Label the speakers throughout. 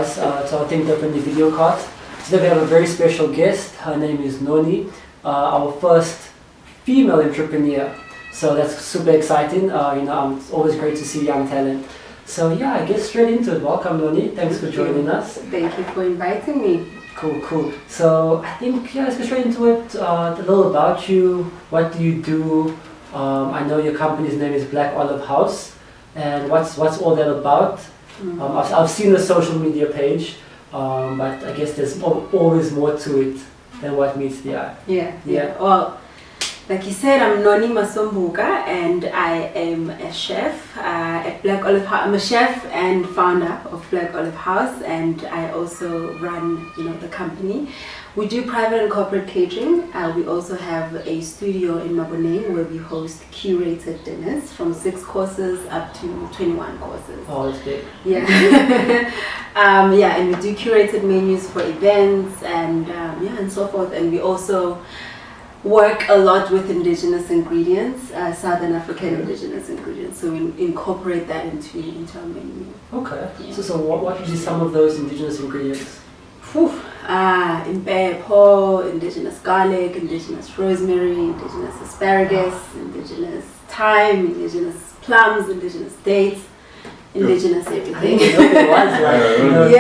Speaker 1: guys, to our TDV Videocast. Today we have a very special guest. Her name is Noni, our first female entrepreneur. So that's super exciting. It's always great to see young talent. So yeah, I guess straight into it. Welcome, Noni. Thanks for joining us.
Speaker 2: Thank you for inviting me.
Speaker 1: Cool. So I think, let's get straight into it. A little about you. What do you do? I know your company's name is BlackOlive House. And what's all that about? I've seen the social media page, but I guess there's always more to it than what meets the eye.
Speaker 2: Yeah. Well, like you said, I'm Noni Masombuka, and I am a chef at BlackOlive House. I'm a chef and founder of BlackOlive House, and I also run, the company. We do private and corporate catering. We also have a studio in Maboneng where we host curated dinners from 6 courses up to 21 courses.
Speaker 1: Oh, that's big.
Speaker 2: Yeah. And we do curated menus for events and so forth. And we also work a lot with indigenous ingredients, Southern African indigenous ingredients. So we incorporate that into our menu.
Speaker 1: Okay. Yeah. So what would be some of those indigenous ingredients?
Speaker 2: Impepo, indigenous garlic, indigenous rosemary, indigenous asparagus, indigenous thyme, indigenous plums, indigenous dates, indigenous everything.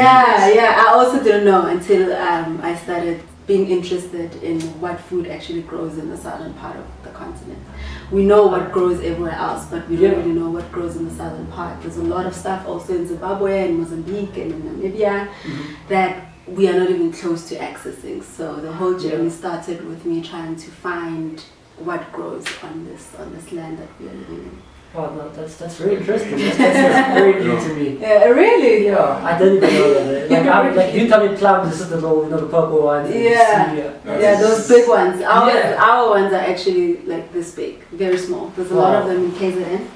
Speaker 2: I also didn't know until I started being interested in what food actually grows in the southern part of the continent. We know what grows everywhere else, but we don't really know what grows in the southern part. There's a lot of stuff also in Zimbabwe and Mozambique and in Namibia that we are not even close to accessing. So the whole journey started with me trying to find what grows on this land that we are living in.
Speaker 1: Oh no, that's very interesting. That's very new to me.
Speaker 2: Yeah, really?
Speaker 1: Yeah, I didn't even know that. Like you tell me plums, this is the little, the purple ones.
Speaker 2: Those big ones. Our ones are actually like this big, very small. There's a lot of them in KZN,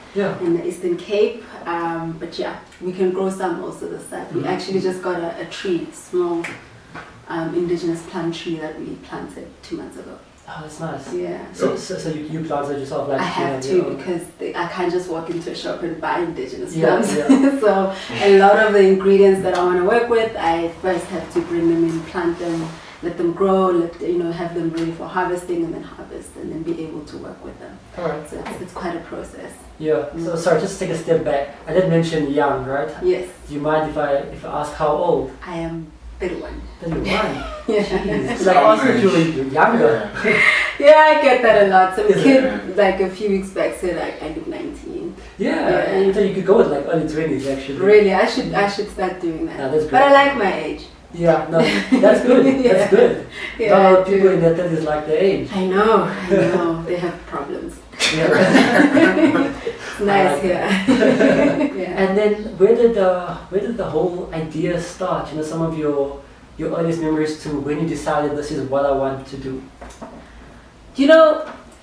Speaker 2: in the Eastern Cape. But we can grow some also this side. We actually just got a tree, small indigenous plum tree that we planted 2 months ago.
Speaker 1: Oh, that's nice.
Speaker 2: Yeah.
Speaker 1: So you planted yourself? Like
Speaker 2: I have to because I can't just walk into a shop and buy indigenous plums.
Speaker 1: Yeah.
Speaker 2: So a lot of the ingredients that I want to work with, I first have to bring them in, plant them, let them grow, have them ready for harvesting, and then harvest, and then be able to work with them.
Speaker 1: All right.
Speaker 2: So it's quite a process.
Speaker 1: Yeah. So sorry, just take a step back. I did mention young, right?
Speaker 2: Yes.
Speaker 1: Do you mind if I ask how old?
Speaker 2: I am 31.
Speaker 1: 31?
Speaker 2: Yeah.
Speaker 1: Like also you're younger.
Speaker 2: I get that a lot. Some kid like a few weeks back said I look 19.
Speaker 1: And so you could go with like early 20s actually.
Speaker 2: Really, I should start doing that.
Speaker 1: No, that's great.
Speaker 2: But I like my age.
Speaker 1: Yeah, no, that's good. That's good.
Speaker 2: Yeah,
Speaker 1: not a lot of people in their 30s like their age.
Speaker 2: I know. They have problems.
Speaker 1: Yeah.
Speaker 2: It's nice here.
Speaker 1: And then where did the whole idea start? Some of your earliest memories to when you decided this is what I want to do.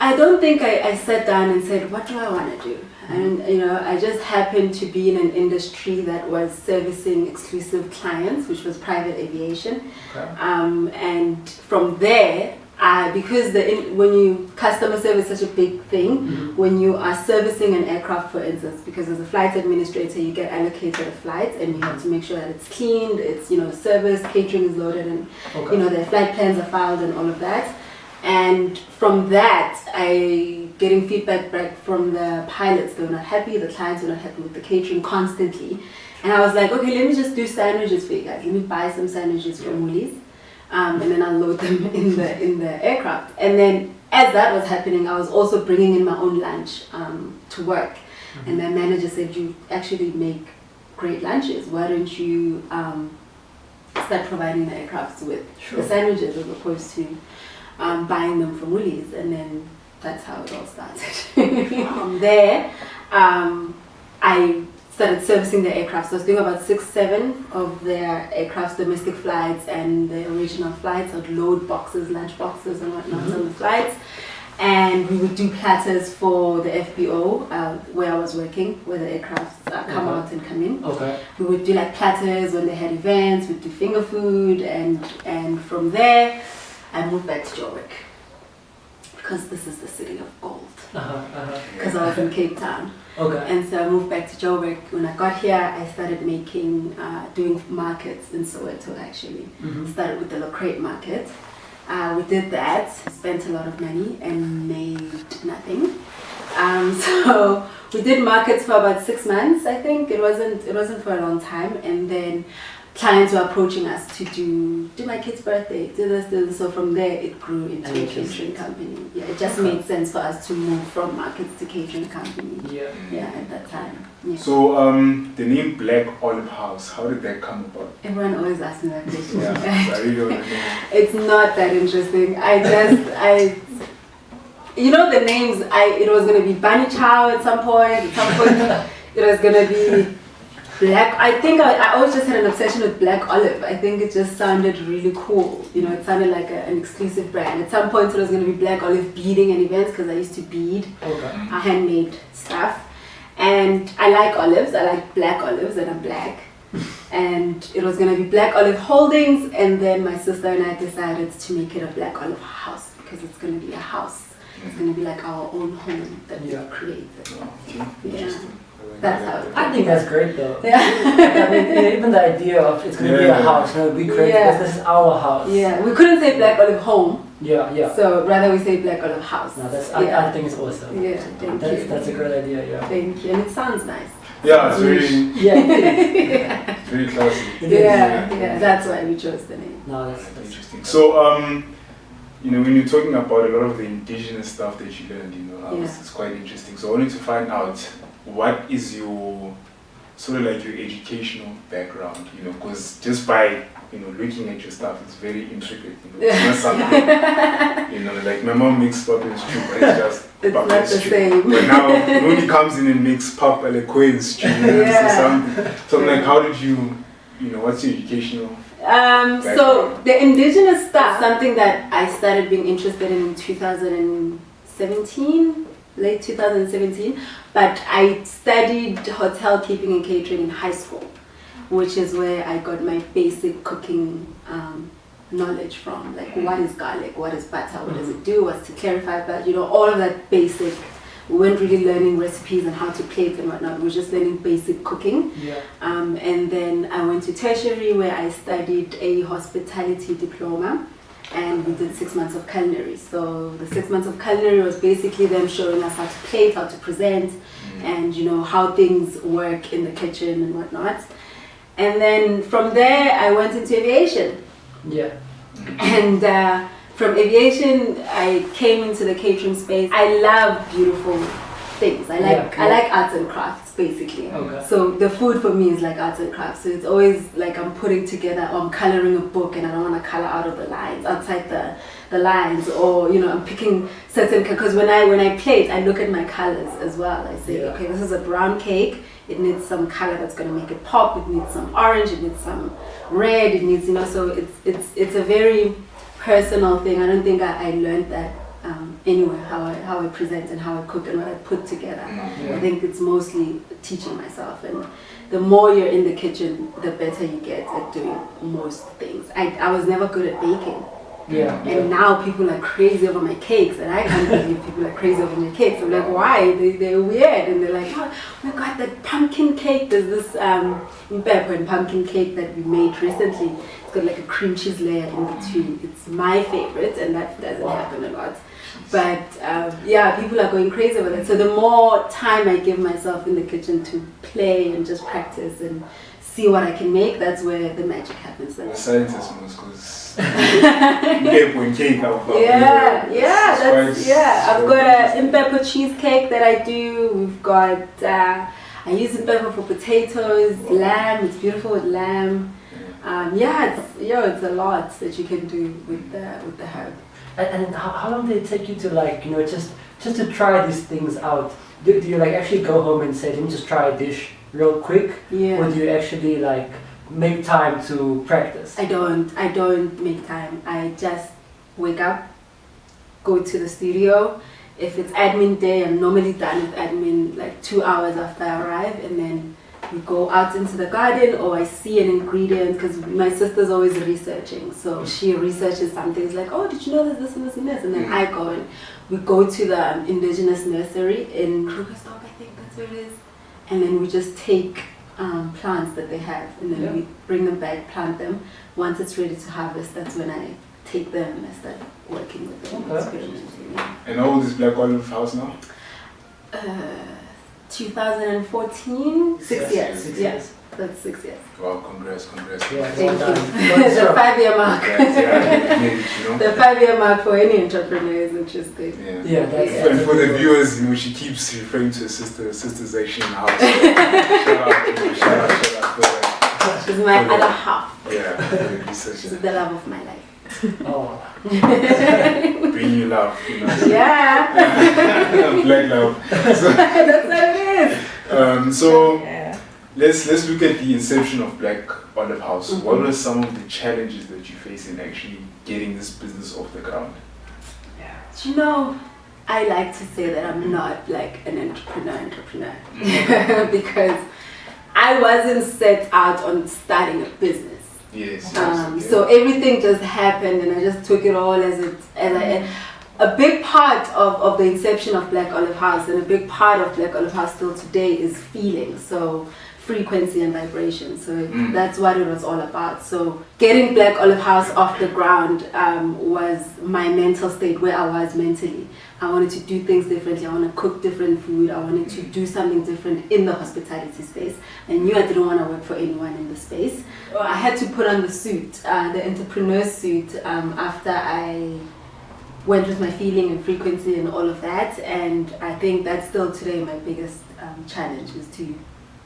Speaker 2: I don't think I sat down and said, what do I want to do? And I just happened to be in an industry that was servicing exclusive clients, which was private aviation.
Speaker 1: Okay.
Speaker 2: And from there, because when customer service is such a big thing, when you are servicing an aircraft, for instance, because as a flight administrator, you get allocated a flight and you have to make sure that it's cleaned, it's serviced, catering is loaded, and the flight plans are filed and all of that. And from that, getting feedback back from the pilots. They were not happy, the clients were not happy with the catering constantly. And I was like, okay, let me just do sandwiches for you guys. Let me buy some sandwiches from woolies. And then I'll load them in the aircraft. And then as that was happening, I was also bringing in my own lunch to work. And the manager said, you actually make great lunches. Why don't you start providing the aircrafts with the sandwiches as opposed to buying them from woolies? And then that's how it all started. From there, I started servicing the aircraft. So I was doing about 6-7 of their aircraft's domestic flights and the original flights. I'd load boxes, lunch boxes and whatnot on the flights. And we would do platters for the FBO where I was working, where the aircrafts come out and come in.
Speaker 1: Okay.
Speaker 2: We would do like platters when they had events. We'd do finger food, and from there I moved back to Joburg. because this is the city of gold.
Speaker 1: Uh-huh.
Speaker 2: Because I was in Cape Town.
Speaker 1: Okay.
Speaker 2: And so I moved back to Joburg. When I got here, I started doing markets in Soweto actually. Started with the Locrate market. We did that, spent a lot of money and made nothing. So we did markets for about 6 months, I think. It wasn't for a long time. And then clients were approaching us to do my kid's birthday, do this. So from there, it grew into a catering company. Yeah, it just made sense for us to move from markets to catering company. Yeah, at that time. Yeah.
Speaker 3: So the name BlackOlive House, how did that come about?
Speaker 2: Everyone always asks me that question.
Speaker 3: Yeah, I really don't know.
Speaker 2: It's not that interesting. You know the names. It was gonna be Bunny Chow at some point. It was gonna be Black. I think I always just had an obsession with BlackOlive. I think it just sounded really cool. You know, it sounded like an exclusive brand. At some point, it was gonna be BlackOlive beading and events because I used to bead handmade stuff. And I like olives. I like black olives, and I'm black. And it was gonna be BlackOlive Holdings, and then my sister and I decided to make it a BlackOlive House because it's gonna be a house. It's going to be like our own home that we've created. Yeah. That's how
Speaker 1: I think that's great though.
Speaker 2: Yeah.
Speaker 1: I mean, even the idea of it's going to be a house, we create this is our house.
Speaker 2: Yeah, we couldn't say BlackOlive Home.
Speaker 1: Yeah.
Speaker 2: So rather we say BlackOlive House.
Speaker 1: No, I think it's awesome.
Speaker 2: Yeah, thank you.
Speaker 1: That's a great idea, yeah.
Speaker 2: Thank you. And it sounds nice.
Speaker 3: Yeah, it's really,
Speaker 1: it's
Speaker 3: very classy.
Speaker 2: Yeah, that's why we chose the name.
Speaker 1: No, that's
Speaker 3: interesting. So, you know, when you're talking about a lot of the indigenous stuff that you learned, you know, it's quite interesting. So I wanted to find out what is your sort of like your educational background, you know, because just by, you know, looking at your stuff, it's very intricate, you know, it's not something, you know, like my mom makes pop and stew, but it's just
Speaker 2: it's
Speaker 3: pop
Speaker 2: not
Speaker 3: and
Speaker 2: the
Speaker 3: stew.
Speaker 2: same.
Speaker 3: But now, Noni comes in and makes pop and quail stew, you know, so I'm like, how did you know, what's your educational
Speaker 2: so the indigenous stuff, something that I started being interested in 2017, late 2017, but I studied hotel keeping and catering in high school, which is where I got my basic cooking knowledge from, like what is garlic, what is butter, what does it do, what's to clarify, but you know, all of that basic. We weren't really learning recipes and how to plate and whatnot. We were just learning basic cooking. And then I went to tertiary where I studied a hospitality diploma, and we did 6 months of culinary. So the 6 months of culinary was basically them showing us how to plate, how to present, and you know how things work in the kitchen and whatnot. And then from there I went into aviation. And from aviation, I came into the catering space. I love beautiful things. I like arts and crafts, basically. So the food for me is like arts and crafts. So it's always like I'm putting together, or I'm coloring a book, and I don't want to color out of the lines, outside the lines, or you know, I'm picking certain, because when I plate, I look at my colors as well. I say, okay, this is a brown cake. It needs some color that's going to make it pop. It needs some orange. It needs some red. It needs, you know. So it's a very personal thing. I don't think I learned that anywhere, how I present and how I cook and what I put together. I think it's mostly teaching myself, and the more you're in the kitchen, the better you get at doing most things. I was never good at baking. And now people are crazy over my cakes, and I can't believe people are crazy over my cakes. I'm like, why? They're weird, and they're like, oh my god, that pumpkin cake. There's this pepper and pumpkin cake that we made recently. It's got like a cream cheese layer in between. It's my favorite, and that doesn't happen a lot. But people are going crazy over that. So the more time I give myself in the kitchen to play and just practice and see what I can make, that's where the magic happens.
Speaker 3: The scientist knows, because cake.
Speaker 2: I've got a impepo cheesecake that I do. We've got I use impepo for potatoes, lamb. It's beautiful with lamb. It's a lot that you can do with the herb.
Speaker 1: And how long did it take you to, like, you know, just to try these things out? Do you like actually go home and say, let me just try a dish real quick? Or do you actually like make time to practice?
Speaker 2: I don't make time. I just wake up, go to the studio. If it's admin day, I'm normally done with admin like 2 hours after I arrive, and then we go out into the garden, or I see an ingredient, because my sister's always researching, so she researches something. It's like, oh, did you know there's this and this and this? And then I go and we go to the Indigenous nursery in Krugersdorp, I think that's where it is, and then we just take plants that they have, and then we bring them back, plant them. Once it's ready to harvest, that's when I take them and I start working with them, experimenting.
Speaker 3: And how old is BlackOlive House now?
Speaker 2: 2014, 6 years.
Speaker 1: 6
Speaker 2: Yeah,
Speaker 1: years.
Speaker 2: that's 6 years.
Speaker 3: Wow, congrats.
Speaker 1: Yeah,
Speaker 2: Thank
Speaker 1: well done.
Speaker 2: you. The 5-year mark. The 5-year mark for any entrepreneur is interesting.
Speaker 1: Yeah, that's
Speaker 3: And for the viewers, she keeps referring to her sister. Her sister's actually in the house. Shout out.
Speaker 2: She's my other half.
Speaker 3: Yeah, for the research.
Speaker 2: She's the love of my life.
Speaker 1: Oh.
Speaker 3: Bring you love,
Speaker 2: Yeah.
Speaker 3: Black love. So,
Speaker 2: that's what it is.
Speaker 3: So let's look at the inception of BlackOlive House. What were some of the challenges that you face in actually getting this business off the ground?
Speaker 2: I like to say that I'm not like an entrepreneur because I wasn't set out on starting a business.
Speaker 3: Yes.
Speaker 2: So everything just happened, and I just took it all as a big part of the inception of BlackOlive House, and a big part of BlackOlive House still today is feeling. So frequency and vibration. So that's what it was all about. So getting BlackOlive House off the ground was my mental state, where I was mentally. I wanted to do things differently. I want to cook different food. I wanted to do something different in the hospitality space. I knew I didn't want to work for anyone in the space. I had to put on the suit, the entrepreneur suit, after I went with my feeling and frequency and all of that. And I think that's still today my biggest challenge, is to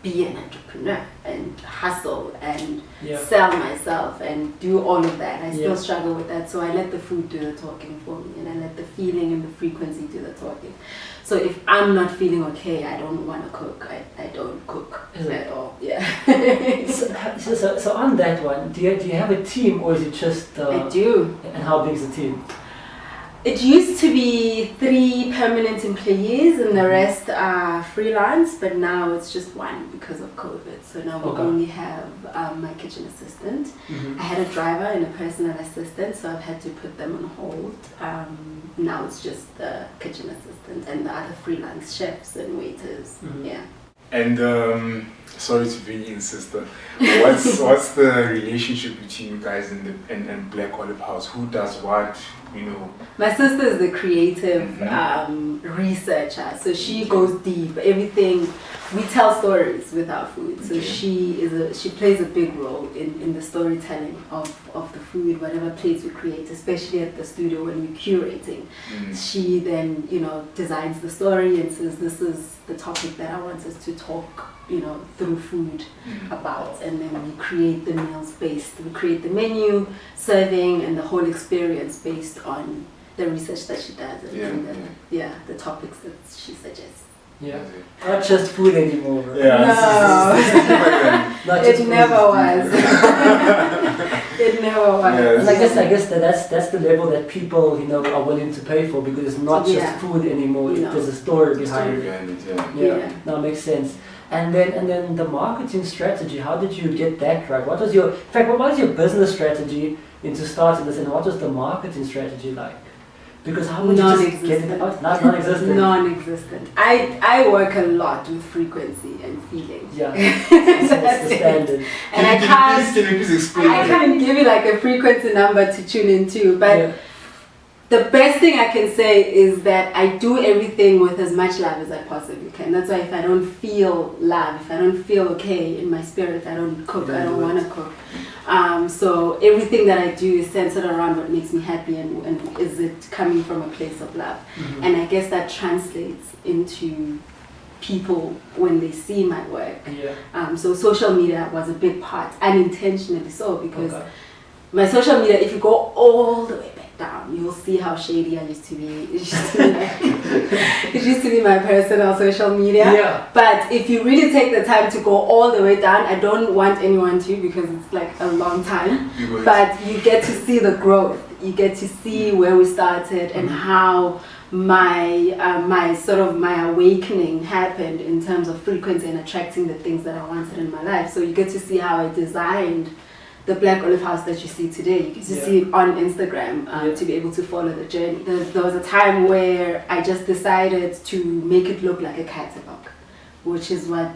Speaker 2: be an entrepreneur and hustle and sell myself and do all of that. I still struggle with that, so I let the food do the talking for me, and I let the feeling and the frequency do the talking. So if I'm not feeling okay, I don't want to cook. I don't cook at all. Yeah.
Speaker 1: So on that one, do you have a team, or is it just?
Speaker 2: I do.
Speaker 1: And how big is the team?
Speaker 2: It used to be 3 permanent employees and the rest are freelance, but now it's just 1 because of COVID. So now we only have my kitchen assistant. I had a driver and a personal assistant, so I've had to put them on hold. Now it's just the kitchen assistant and the other freelance chefs and waiters. Yeah.
Speaker 3: And sorry to bring in, sister. What's the relationship between you guys and BlackOlive House? Who does what?
Speaker 2: My sister is the creative researcher, so she goes deep. Everything, we tell stories with our food, so she plays a big role in the storytelling of the food, whatever plates we create, especially at the studio when we're curating. She then designs the story and says, this is the topic that I want us to talk through food about, and then we create the meals we create the menu, serving, and the whole experience based on the research that she does and the topics that she suggests.
Speaker 1: Yeah, not just food anymore.
Speaker 3: Yeah,
Speaker 2: no, it never was. It never was.
Speaker 1: And I guess that's the level that people are willing to pay for, because it's not just food anymore. There's a story behind it. That makes sense. And then the marketing strategy. How did you get that right? What was your business strategy into starting this, and what was the marketing strategy like? Because how would you just get it out? Non-existent.
Speaker 2: Non-existent. I work a lot with frequency and feeling.
Speaker 1: Yeah, that's the standard.
Speaker 2: And I can't give you like a frequency number to tune into, but the best thing I can say is that I do everything with as much love as I possibly can. That's why if I don't feel love, if I don't feel okay in my spirit, I don't cook. I don't want to cook. So everything that I do is centered around what makes me happy, and is it coming from a place of love. And I guess that translates into people when they see my work. So social media was a big part, unintentionally so, because my social media, if you go all the way back down, you'll see how shady I used to be. It used to be my personal social media. But if you really take the time to go all the way down, I don't want anyone to, because it's like a long time. But you get to see the growth. You get to see where we started and how my sort of my awakening happened in terms of frequency and attracting the things that I wanted in my life. So you get to see how I designed the BlackOlive House that you see today. You get to see it on Instagram to be able to follow the journey. There was a time where I just decided to make it look like a catalog, which is what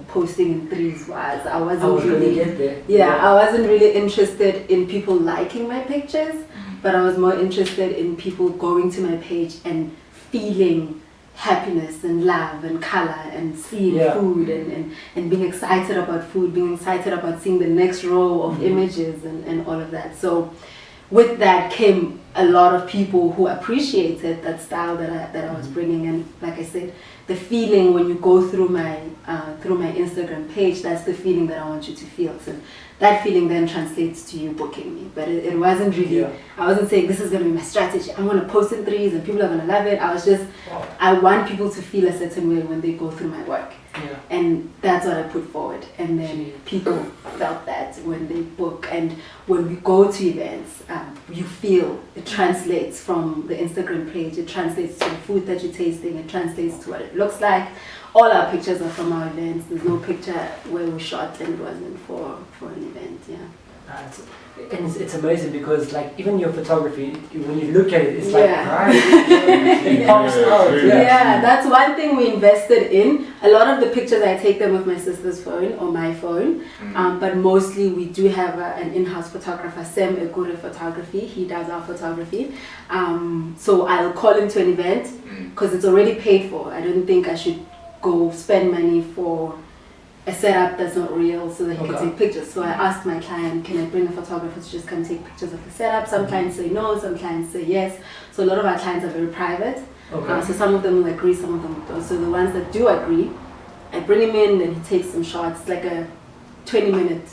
Speaker 2: posting in threes was. I wasn't I wasn't really interested in people liking my pictures, but I was more interested in people going to my page and feeling happiness and love and color and seeing food and being excited about food, being excited about seeing the next row of images and all of that. So with that came a lot of people who appreciated that style that I was bringing. And like I said, the feeling when you go through my Instagram page, that's the feeling that I want you to feel. So that feeling then translates to you booking me. But it wasn't really, I wasn't saying this is going to be my strategy. I'm going to post in threes and people are going to love it. I was just, I want people to feel a certain way when they go through my work. And that's what I put forward. And then people felt that when they book. And when we go to events, you feel it translates from the Instagram page. It translates to the food that you're tasting. It translates to what it looks like. All our pictures are from our events. There's no picture where we shot and it wasn't for an event.
Speaker 1: It's amazing because like even your photography, when you look at it, it's like it pops out.
Speaker 2: That's one thing we invested in. A lot of the pictures I take them with my sister's phone or my phone, but mostly we do have an in-house photographer, Sam Egure Photography. He does our photography. So I'll call him to an event because it's already paid for. I don't think I should go spend money for a setup that's not real so that he can take pictures. So I asked my client, can I bring a photographer to just come take pictures of the setup? Some clients say no, some clients say yes. So a lot of our clients are very private. So some of them will agree, some of them don't. So the ones that do agree, I bring him in and he takes some shots, like a 20-minute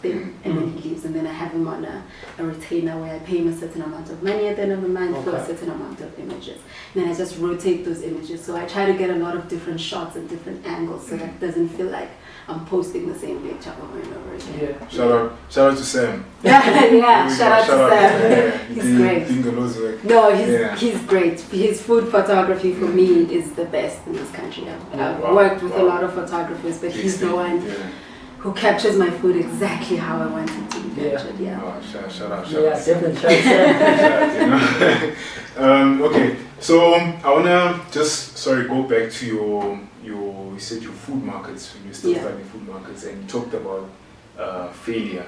Speaker 2: thing, and then he leaves. And then I have him on a retainer where I pay him a certain amount of money at the end of the month for a certain amount of images. And then I just rotate those images. So I try to get a lot of different shots and different angles so that it doesn't feel like I'm posting the same picture over and over again.
Speaker 3: Shout out to Sam.
Speaker 2: Shout out to Sam. He's great.
Speaker 3: Doing the Lord's work.
Speaker 2: No, he's great. His food photography for me is the best in this country. I've worked with a lot of photographers, but he's the one who captures my food exactly how I want it to be captured.
Speaker 3: Shout out.
Speaker 1: Definitely shout out.
Speaker 3: Okay, so I wanna just go back to your you said your food markets when you still studying food markets, and you talked about failure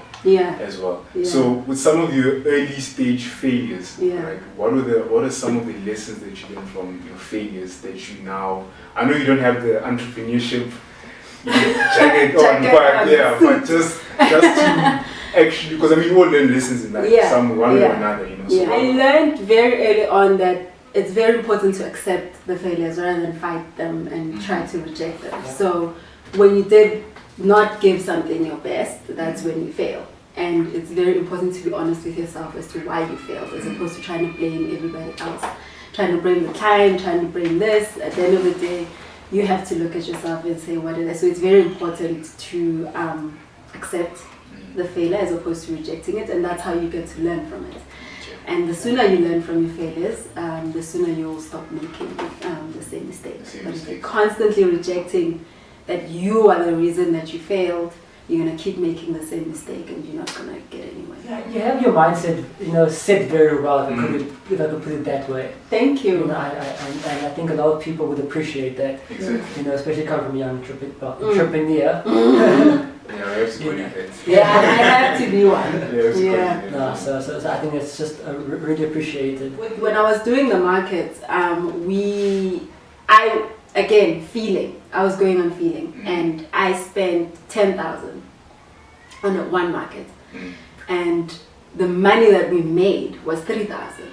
Speaker 3: as well. So with some of your early stage failures, right, what are some of the lessons that you learned from your failures that you now, I know you don't have the entrepreneurship jacket on, but just to actually, because I mean, we all learn lessons in life, some one way or another, you know. So
Speaker 2: I learned very early on that it's very important to accept the failures rather than fight them and try to reject them. So when you did not give something your best, that's when you fail. And it's very important to be honest with yourself as to why you failed, as opposed to trying to blame everybody else, trying to blame the client, trying to blame this. At the end of the day, you have to look at yourself and say, what is it? So it's very important to accept the failure as opposed to rejecting it, and that's how you get to learn from it. And the sooner you learn from your failures, the sooner you'll stop making the same mistakes. But if you're constantly rejecting that you are the reason that you failed, you're going to keep making the same mistake and you're not going to get anywhere.
Speaker 1: You have your mindset, set very well, if I could put it that way.
Speaker 2: Thank you.
Speaker 1: And I think a lot of people would appreciate that.
Speaker 3: Exactly.
Speaker 1: Especially coming from a young entrepreneur.
Speaker 3: I have to go in it.
Speaker 2: I have to be one.
Speaker 1: No, so I think it's just really appreciated.
Speaker 2: When I was doing the markets, I was going on feeling, and I spent 10,000 on one market, and the money that we made was 3,000.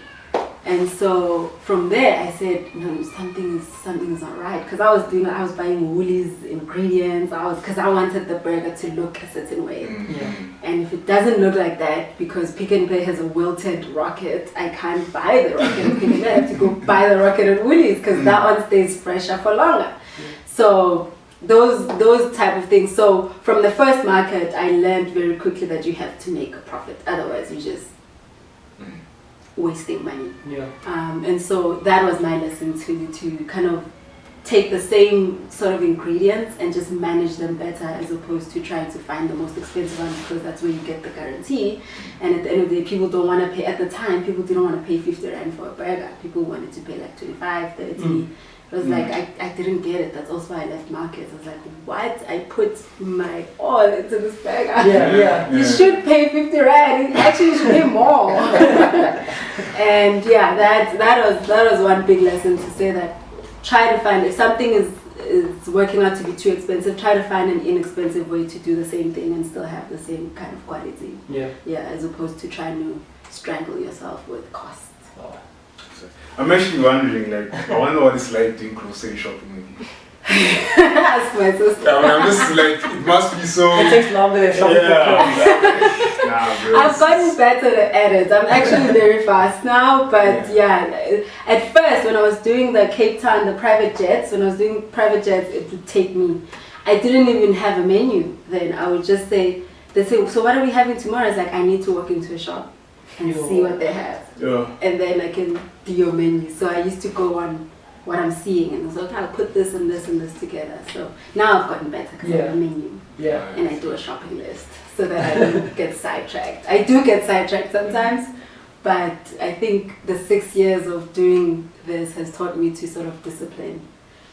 Speaker 2: And so from there I said, no, something is not right, because I was buying woolies ingredients, because I wanted the burger to look a certain way. And if it doesn't look like that, because Pick n Pay has a wilted rocket, I can't buy the rocket at Pick n Pay. I have to go buy the rocket at Woolies, because that one stays fresher for longer. So those type of things. So from the first market, I learned very quickly that you have to make a profit, otherwise you just wasting money.
Speaker 1: Yeah.
Speaker 2: And so that was my lesson to kind of take the same sort of ingredients and just manage them better, as opposed to trying to find the most expensive one, because that's where you get the guarantee. And at the end of the day, people don't want to pay. At the time, people didn't want to pay 50 rand for a burger. People wanted to pay like 25, 30. It was like, I didn't get it. That's also why I left markets. I was like, what? I put my all into this burger.
Speaker 1: Yeah.
Speaker 2: You should pay 50 rand. Actually, you should pay more. And yeah, that was one big lesson, to say that try to find, if something is working out to be too expensive, try to find an inexpensive way to do the same thing and still have the same kind of quality. Yeah, as opposed to trying to strangle yourself with costs.
Speaker 1: Oh.
Speaker 3: I'm actually wondering, like, I wonder what it's like doing grocery shopping with you.
Speaker 2: Ask my sister.
Speaker 3: I'm just like, it must be so.
Speaker 1: It takes longer than shopping for clothes.
Speaker 3: Nah, bro.
Speaker 2: I've gotten better at it. I'm actually very fast now, but yeah, at first when I was doing the Cape Town, the private jets, it would take me. I didn't even have a menu then. I would just say, they say, so what are we having tomorrow? It's like, I need to walk into a shop and see what they have. And then I can do your menu. So I used to go on what I'm seeing, and I was like, I'll put this and this and this together. So now I've gotten better because I have a menu. And I do a shopping list so that I don't get sidetracked. I do get sidetracked sometimes, but I think the 6 years of doing this has taught me to sort of discipline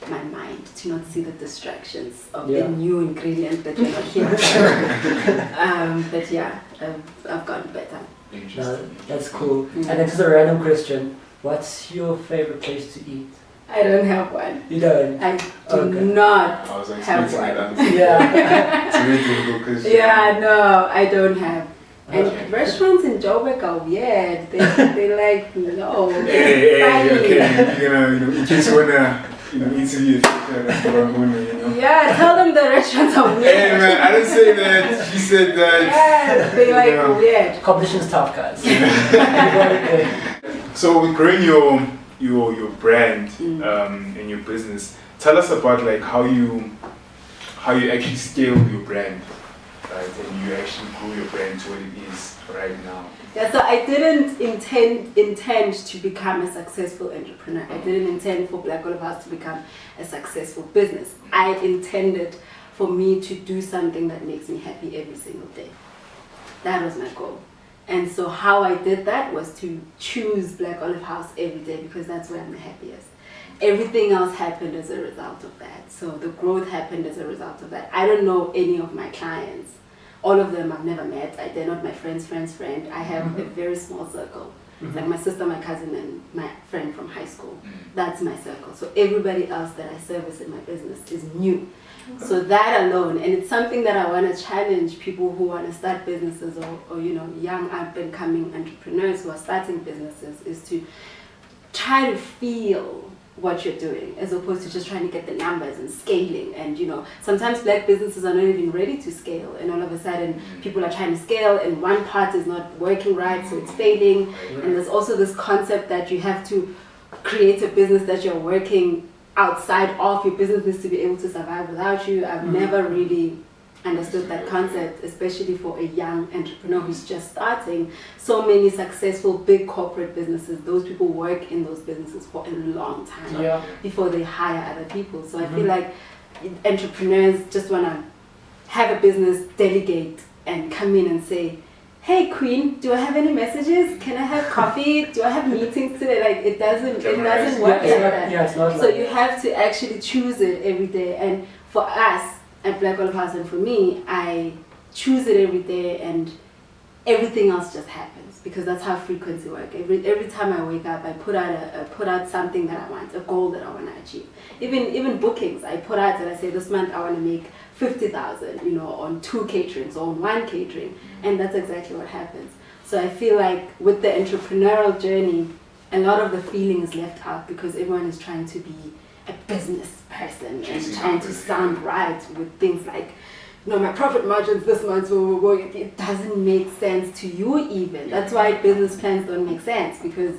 Speaker 2: my mind, to not see the distractions of the new ingredient that you're not here for. But yeah, I've gotten better.
Speaker 1: That's cool. And then just a random question. What's your favorite place to eat?
Speaker 2: I don't have one.
Speaker 1: You don't?
Speaker 2: I do not
Speaker 3: I was
Speaker 2: have one.
Speaker 3: Yeah. It's really difficult because.
Speaker 2: Yeah, no, I don't have. And restaurants in Joburg are weird. They like, no.
Speaker 3: Hey, okay. You know, in case you wanna, interview a restaurant owner,
Speaker 2: Yeah, tell them the restaurants are weird.
Speaker 3: Hey man, I didn't say that. She said that.
Speaker 2: Yeah, they like weird.
Speaker 1: Competition's tough, guys.
Speaker 3: So with growing your brand and your business, tell us about like how you actually scale your brand, right? And you actually grew your brand to what it is right now.
Speaker 2: Yeah, so I didn't intend to become a successful entrepreneur. I didn't intend for BlackOlive House to become a successful business. I intended for me to do something that makes me happy every single day. That was my goal. And so how I did that was to choose BlackOlive House every day, because that's where I'm the happiest. Everything else happened as a result of that. So the growth happened as a result of that. I don't know any of my clients. All of them I've never met. They're not my friend's friend. I have a very small circle. Like my sister, my cousin, and my friend from high school. That's my circle. So everybody else that I service in my business is new. So that alone, and it's something that I want to challenge people who want to start businesses, or young up and coming entrepreneurs who are starting businesses, is to try to feel what you're doing, as opposed to just trying to get the numbers and scaling. And sometimes black businesses are not even ready to scale, and all of a sudden people are trying to scale and one part is not working right, so it's failing. And there's also this concept that you have to create a business that you're working outside of. Your business needs to be able to survive without you. I've never really understood that concept, especially for a young entrepreneur who's just starting. So many successful big corporate businesses, those people work in those businesses for a long time before they hire other people. So I feel like entrepreneurs just want to have a business, delegate, and come in and say, hey queen, do I have any messages? Can I have coffee? Do I have meetings today? Like it doesn't work like that.
Speaker 1: Yeah, it's not
Speaker 2: so
Speaker 1: like
Speaker 2: you have to actually choose it every day. And for us at BlackOlive House, and for me, I choose it every day, and everything else just happens, because that's how frequency works. Every time I wake up, I put out something that I want, a goal that I want to achieve. Even bookings, I put out that I say this month I want to make 50,000, on 2 caterings or on 1 catering, and that's exactly what happens. So I feel like with the entrepreneurial journey, a lot of the feeling is left out, because everyone is trying to be a business person and trying to sound right with things like, my profit margins this month, it doesn't make sense to you even. That's why business plans don't make sense, because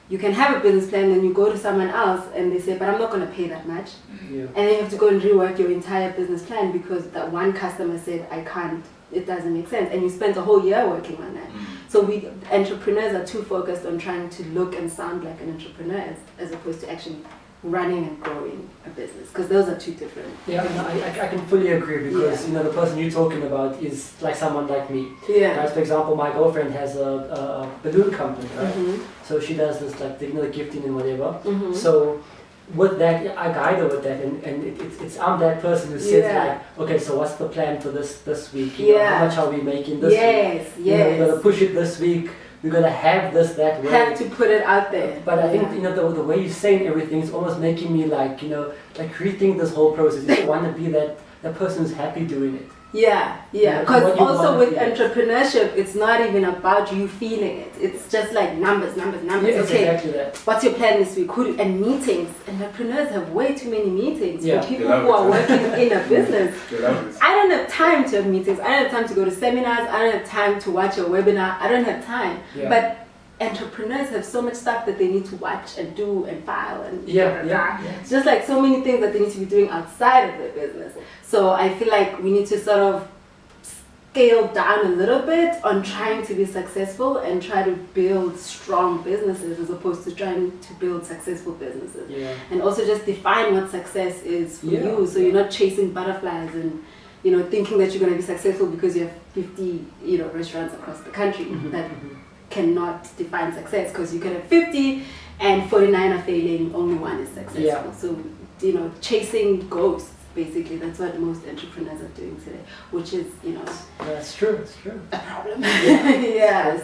Speaker 2: you can have a business plan and you go to someone else and they say, but I'm not going to pay that much. And then you have to go and rework your entire business plan because that one customer said, I can't, it doesn't make sense. And you spent a whole year working on that. So we entrepreneurs are too focused on trying to look and sound like an entrepreneur as opposed to actually running and growing a business, because those are two different.
Speaker 1: Yeah, no, I can fully agree, because the person you're talking about is like someone like me.
Speaker 2: Yeah.
Speaker 1: Right? For example, my girlfriend has a balloon company, right? So she does this like the gifting and whatever. So with that, I guide her with that, and it's I'm that person who says like, okay, so what's the plan for this week? You know, how much are we making this week? We're gonna push it this week. We're gonna have this that way.
Speaker 2: Have to put it out there.
Speaker 1: But I think the way you're saying everything is almost making me like rethink this whole process. You don't want to be that person who's happy doing it.
Speaker 2: Yeah. Because also with entrepreneurship, it's not even about you feeling it. It's just like numbers.
Speaker 1: Yeah,
Speaker 2: okay,
Speaker 1: exactly that.
Speaker 2: What's your plan this week? And meetings. Entrepreneurs have way too many meetings for people who are working in a business. I don't have time to have meetings. I don't have time to go to seminars. I don't have time to watch a webinar. I don't have time. Yeah. But entrepreneurs have so much stuff that they need to watch and do and file and It's just like so many things that they need to be doing outside of their business. So I feel like we need to sort of scale down a little bit on trying to be successful and try to build strong businesses as opposed to trying to build successful businesses. And also just define what success is for you, so you're not chasing butterflies and thinking that you're going to be successful because you have 50 restaurants across the country that cannot define success, because you can have 50 and 49 are failing, only one is successful. So chasing ghosts, basically, that's what most entrepreneurs are doing today, which is
Speaker 1: that's true,
Speaker 2: a problem.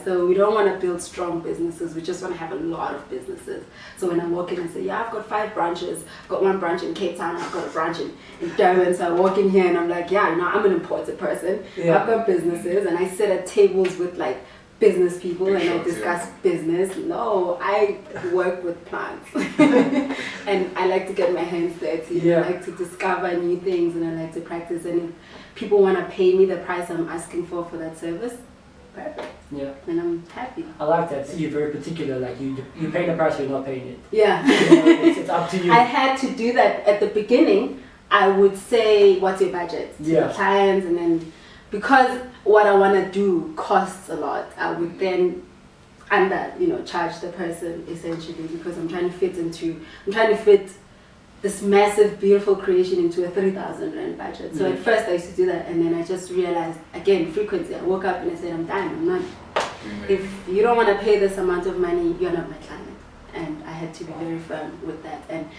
Speaker 2: So we don't want to build strong businesses, we just want to have a lot of businesses. So when I walk in and say, I've got 5 branches, I've got 1 branch in Cape Town, I've got a branch in Durban, so I walk in here and I'm like, I'm an important person. I've got businesses, and I sit at tables with like business people and I discuss business. No, I work with plants and I like to get my hands dirty. I like to discover new things, and I like to practice, and if people want to pay me the price I'm asking for that service, perfect. And I'm happy.
Speaker 1: I like that. So you're very particular, like you pay the price or you're not paying it. It's up to you.
Speaker 2: I had to do that at the beginning. I would say, what's your budget to the clients, and then because what I want to do costs a lot, I would then charge the person, essentially, because I'm trying to fit this massive, beautiful creation into a 3,000 rand budget. So at first I used to do that, and then I just realized, again, frequency. I woke up and I said, I'm done. I'm not. If you don't want to pay this amount of money, you're not my client. And I had to be very firm with that. And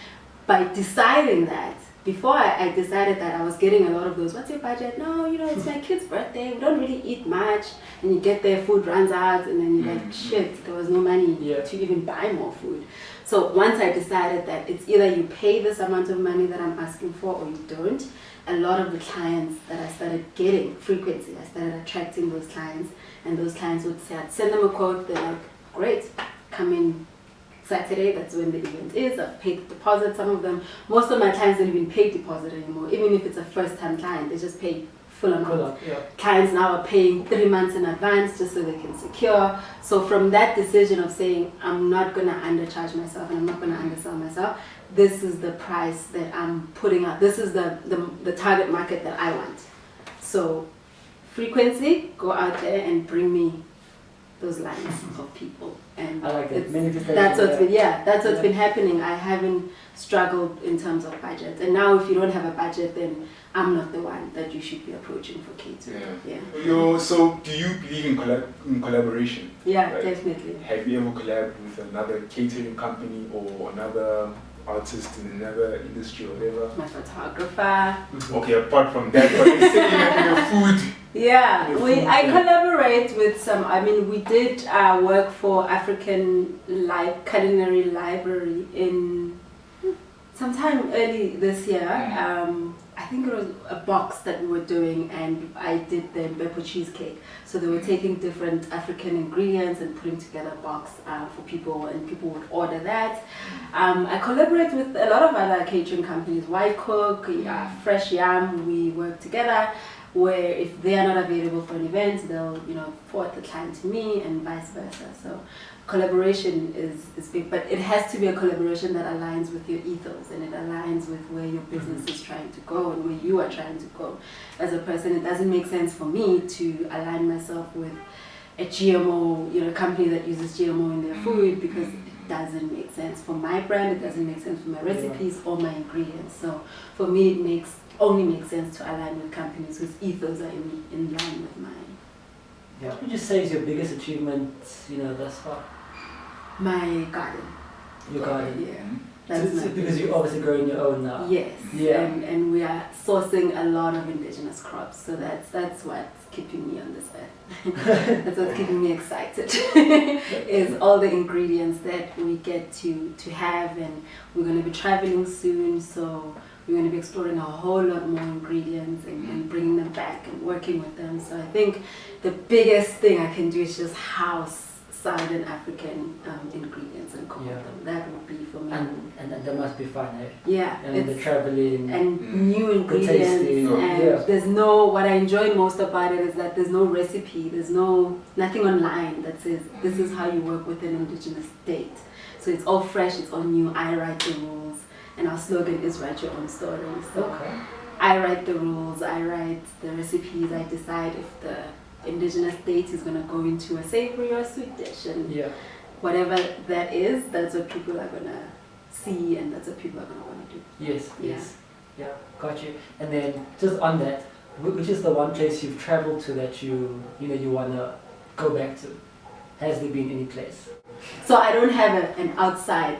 Speaker 2: by deciding that, before I decided that, I was getting a lot of those, what's your budget? No, it's my kid's birthday, we don't really eat much. And you get there, food runs out, and then you're like, shit, there was no money to even buy more food. So once I decided that it's either you pay this amount of money that I'm asking for or you don't, a lot of the clients that I started getting, frequency, I started attracting those clients, and those clients would say, I'd send them a quote, they're like, great, come in Saturday, that's when the event is. I've paid the deposit. Some of them, most of my clients don't even pay deposit anymore. Even if it's a first-time client, they just pay full amount. Clients now are paying 3 months in advance just so they can secure. So from that decision of saying, I'm not going to undercharge myself and I'm not going to undersell myself, this is the price that I'm putting out. This is the target market that I want. So frequency, go out there and bring me those lines of people. And
Speaker 1: I like that.
Speaker 2: That's what's been happening. I haven't struggled in terms of budget. And now if you don't have a budget, then I'm not the one that you should be approaching for catering.
Speaker 3: So do you believe in collaboration?
Speaker 2: Definitely.
Speaker 3: Have you ever collabed with another catering company or another artist in another industry or whatever?
Speaker 2: My photographer.
Speaker 3: Okay, apart from that, but let's say in your food.
Speaker 2: I collaborate with some. I mean, we did work for African Culinary Library in sometime early this year. I think it was a box that we were doing, and I did the Mbeppo cheesecake. So they were taking different African ingredients and putting together a box for people, and people would order that. I collaborate with a lot of other catering companies, White Cook, Fresh Yam. We work together, where if they are not available for an event, they'll forward the client to me and vice versa. So collaboration is big, but it has to be a collaboration that aligns with your ethos, and it aligns with where your business is trying to go and where you are trying to go as a person. It doesn't make sense for me to align myself with a GMO, company that uses GMO in their food because it doesn't make sense for my brand, it doesn't make sense for my recipes or my ingredients. So for me, it only makes sense to align with companies whose ethos are in line with mine.
Speaker 1: Yeah. What would you say is your biggest achievement, thus far?
Speaker 2: My garden.
Speaker 1: Your garden?
Speaker 2: Yeah.
Speaker 1: So because you're obviously growing your own now.
Speaker 2: Yes.
Speaker 1: Yeah.
Speaker 2: And we are sourcing a lot of indigenous crops, so that's what's keeping me on this earth. That's what's keeping me excited. Is all the ingredients that we get to have, and we're going to be traveling soon, so we're going to be exploring a whole lot more ingredients and bringing them back and working with them. So I think the biggest thing I can do is just house Southern African ingredients and cook with them. That would be for me.
Speaker 1: And that must be fun, eh?
Speaker 2: Yeah.
Speaker 1: And the traveling.
Speaker 2: And new ingredients. And there's what I enjoy most about it is that there's no recipe, there's nothing online that says this is how you work with an indigenous state. So it's all fresh, it's all new. I write the rules, and our slogan is write your own story. So I write the rules, I write the recipes, I decide if the indigenous state is going to go into a savory or a sweet dish, and whatever that is, that's what people are going to see, and that's what people are going to want to do.
Speaker 1: Yes. Yeah, got you. And then just on that, which is the one place you've traveled to that you want to go back to? Has there been any place?
Speaker 2: So I don't have an outside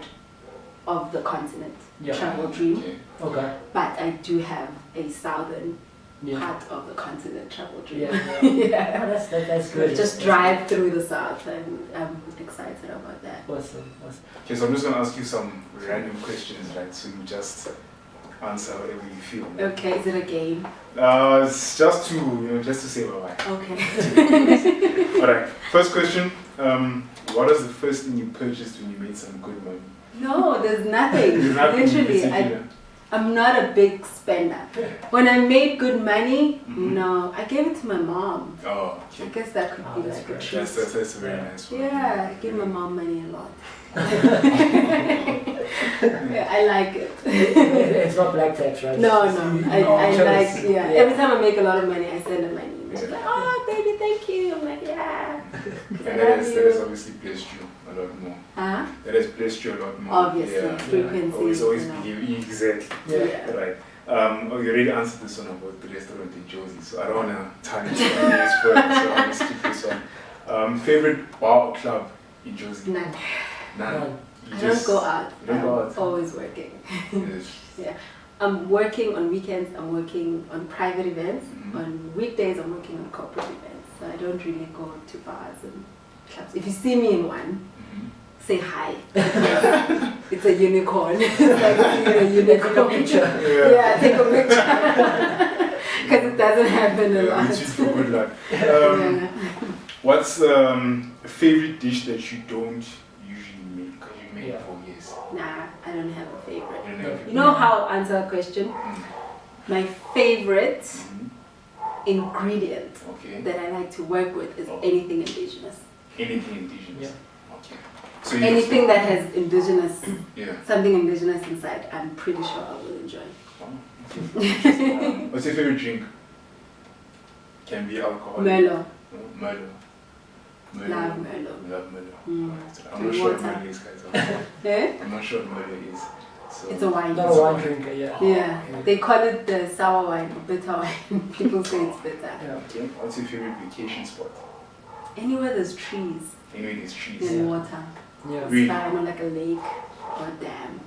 Speaker 2: of the continent travel dream.
Speaker 1: Okay.
Speaker 2: But I do have a southern part of the continent travel dream. Oh,
Speaker 1: that's good.
Speaker 2: Just drive through the south, and I'm excited about that.
Speaker 1: Awesome.
Speaker 3: Okay, so I'm just going to ask you some random questions, right? So you just answer whatever you feel.
Speaker 2: Okay, is it a game?
Speaker 3: It's just to say bye-bye.
Speaker 2: Okay.
Speaker 3: Alright, first question. What was the first thing you purchased when you made some good money?
Speaker 2: No, there's nothing. Literally, I'm not a big spender. When I made good money, no, I gave it to my mom.
Speaker 3: Oh, okay.
Speaker 2: I guess that could be like a treat.
Speaker 3: That's a very nice one.
Speaker 2: Yeah, I give my mom money a lot. I like it.
Speaker 1: It's not black tax, right?
Speaker 2: No, I like, every time I make a lot of money, I send her money. She's like, oh, baby, thank you. I'm like, yeah.
Speaker 3: And that has obviously blessed you a lot more.
Speaker 2: Huh?
Speaker 3: That has blessed you a lot more.
Speaker 2: Obviously, frequency.
Speaker 3: Always believe, exactly. Right. You already answered this one about the restaurant in Josie, so I don't want to tarnish your names further, so I'll just skip this one. Favorite bar or club in Josie?
Speaker 2: None.
Speaker 3: You
Speaker 2: I don't go out.
Speaker 3: You don't go out?
Speaker 2: Always working.
Speaker 3: Yes.
Speaker 2: I'm working on weekends, I'm working on private events. On weekdays, I'm working on corporate events. So I don't really go to bars and clubs. If you see me in one, say hi. It's a unicorn. It's like seeing a unicorn.
Speaker 1: Take a picture.
Speaker 2: Take a picture. Because it doesn't happen a lot.
Speaker 3: It's for good luck. What's a favorite dish that you don't usually make? Because you make it for years.
Speaker 2: Nah, I don't have a favorite. You know how I answer a question? My favorite ingredient that I like to work with is anything indigenous.
Speaker 3: Anything indigenous? Okay. So
Speaker 2: anything that has indigenous, something indigenous inside, I'm pretty sure I will enjoy.
Speaker 3: What's your favorite drink? Can be alcohol.
Speaker 2: Merlot.
Speaker 3: Merlot.
Speaker 2: Love Merlot.
Speaker 3: Love Merlot. I'm not sure what Merlot is, guys. I'm not sure what Merlot is. So
Speaker 2: it's a wine.
Speaker 1: Not a wine drinker,
Speaker 2: Yeah. They call it the sour wine, bitter wine. People say it's bitter.
Speaker 3: Okay. What's your favorite vacation spot?
Speaker 2: Anywhere there's trees.
Speaker 3: Anywhere there's trees.
Speaker 2: And water.
Speaker 3: Yeah. Really?
Speaker 2: Like a lake or a dam.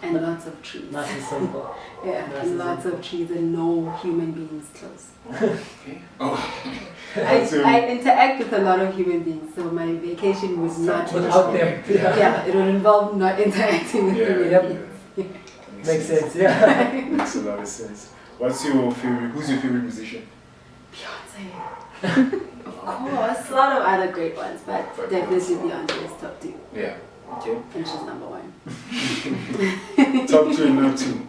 Speaker 2: And lots of trees.
Speaker 1: Nice and simple.
Speaker 2: And lots of trees and no human beings close.
Speaker 3: Okay.
Speaker 2: I interact with a lot of human beings, so my vacation would not
Speaker 1: without them.
Speaker 2: It would involve not interacting with human beings.
Speaker 1: Makes sense.
Speaker 3: Makes a lot of sense. Who's your favorite musician?
Speaker 2: Beyonce. Of course, a lot of other great ones, but definitely Beyonce is top 2.
Speaker 3: Yeah. Okay.
Speaker 2: And she's number 1.
Speaker 3: Top 2 and number 2.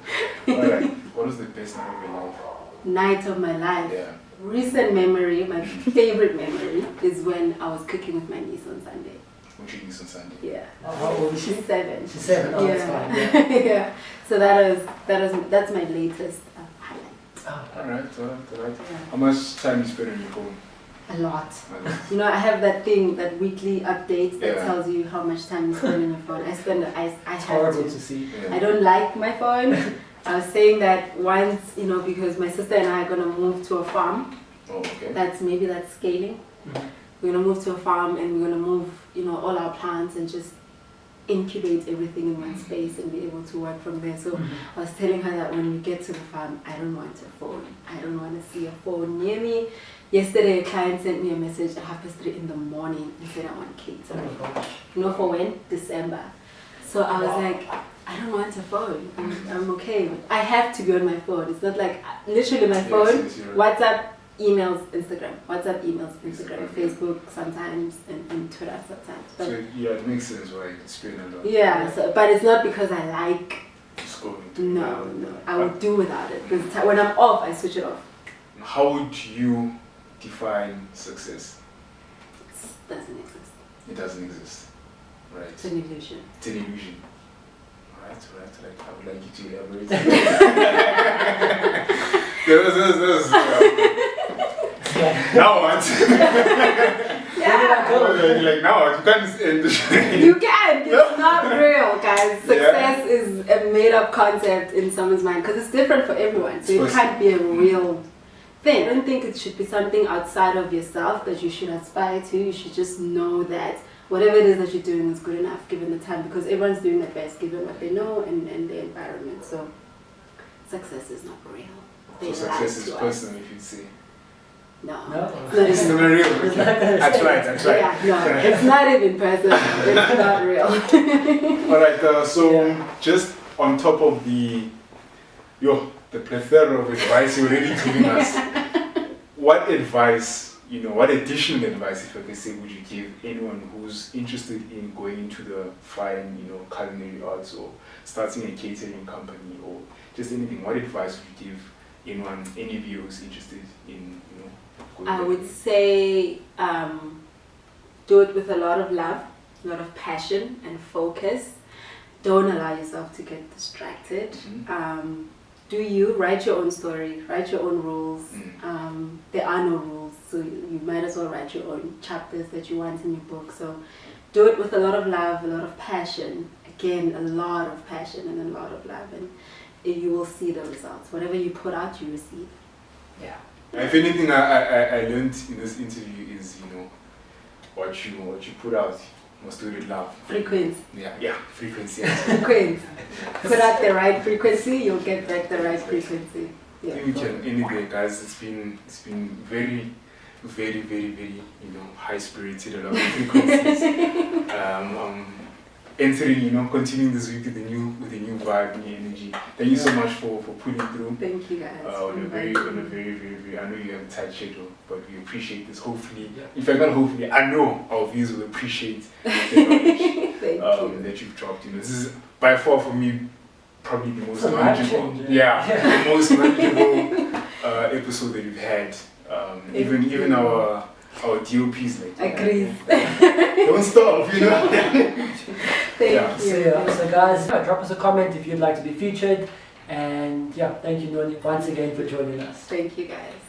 Speaker 3: Alright. What was the best night of your life?
Speaker 2: Night of my life.
Speaker 3: Yeah.
Speaker 2: Recent memory, my favorite memory, is when I was cooking with my niece on Sunday.
Speaker 3: With your niece on Sunday?
Speaker 2: Yeah.
Speaker 1: How old is she?
Speaker 2: She's 7.
Speaker 1: She's 7. Oh, that's fine.
Speaker 2: So that's my latest highlight.
Speaker 3: Alright. How much time you spend on your phone?
Speaker 2: A lot. You know, I have that thing, that weekly update that tells you how much time you spend on your phone. I have
Speaker 1: horrible
Speaker 2: to.
Speaker 1: to see.
Speaker 2: I don't like my phone. I was saying that once, you know, because my sister and I are gonna move to a farm.
Speaker 3: Oh, okay.
Speaker 2: That's scaling.
Speaker 1: Mm-hmm.
Speaker 2: We're gonna move to a farm and we're gonna move, you know, all our plants and just incubate everything in one space and be able to work from there. So I was telling her that when we get to the farm, I don't want a phone. I don't want to see a phone near me. Yesterday, a client sent me a message at 3:30 in the morning. He said, I want catering. You know, for when? December. So I was like, I don't want a phone. I'm okay. I have to be on my phone. It's not like, literally my phone, WhatsApp, emails, Instagram. WhatsApp, emails, Instagram, Facebook sometimes, and Twitter sometimes. But
Speaker 3: so, yeah, it makes sense why it's been a lot.
Speaker 2: yeah, so, but it's not because I like.
Speaker 3: Scrolling.
Speaker 2: No. I would do without it. Because when I'm off, I switch it off.
Speaker 3: How would you define success?
Speaker 2: It doesn't exist.
Speaker 3: It doesn't exist. Right.
Speaker 2: It's an illusion.
Speaker 3: It's an illusion. Right. Like, I would like you to elaborate. Now what?
Speaker 2: Yeah.
Speaker 3: Like now what? You can't end the show.
Speaker 2: You can. It's not real, guys. Success is a made-up concept in someone's mind because it's different for everyone. So it can't be a real thing. I don't think it should be something outside of yourself that you should aspire to. You should just know that whatever it is that you're doing is good enough given the time, because everyone's doing their best given what they know and their environment. So success is not real.
Speaker 3: So success is personal, if you'd say.
Speaker 2: No.
Speaker 3: It's not real. I tried.
Speaker 2: Yeah, no, it's not even personal. It's not real.
Speaker 3: Alright, so just on top of the plethora of advice you're already giving us, what advice, what additional advice, if I can say, would you give anyone who's interested in going into the fine, culinary arts or starting a catering company or just anything? What advice would you give anyone, any of you who's interested in, going
Speaker 2: I would say do it with a lot of love, a lot of passion and focus. Don't allow yourself to get distracted.
Speaker 3: Mm-hmm.
Speaker 2: Do you write your own story, write your own rules. There are no rules, so you might as well write your own chapters that you want in your book. So do it with a lot of love, a lot of passion. Again, a lot of passion and a lot of love, and you will see the results. Whatever you put out, you receive.
Speaker 1: Yeah.
Speaker 3: If anything I learned in this interview is, what you put out, you must do it with love.
Speaker 2: Frequency.
Speaker 3: Yeah, frequency.
Speaker 2: Frequency. Put out the right frequency, you'll get back the right frequency. Yeah.
Speaker 3: I think we can end it there, guys. It's been very, very, very, very, high spirited, a lot of frequencies. Entering, continuing this week with a new vibe, new energy. Thank you so much for pulling through.
Speaker 2: Thank you guys.
Speaker 3: On a very, I know you have a tight schedule, but we appreciate this. Hopefully, in fact, not hopefully, I know our viewers will appreciate the knowledge that you've dropped. This is by far for me probably the most knowledgeable. The most knowledgeable episode that we've had. Even our DOPs
Speaker 2: agrees.
Speaker 3: Don't stop,
Speaker 2: Thank you.
Speaker 1: So guys, drop us a comment if you'd like to be featured, and thank you, Noni, once again for joining us.
Speaker 2: Thank you guys.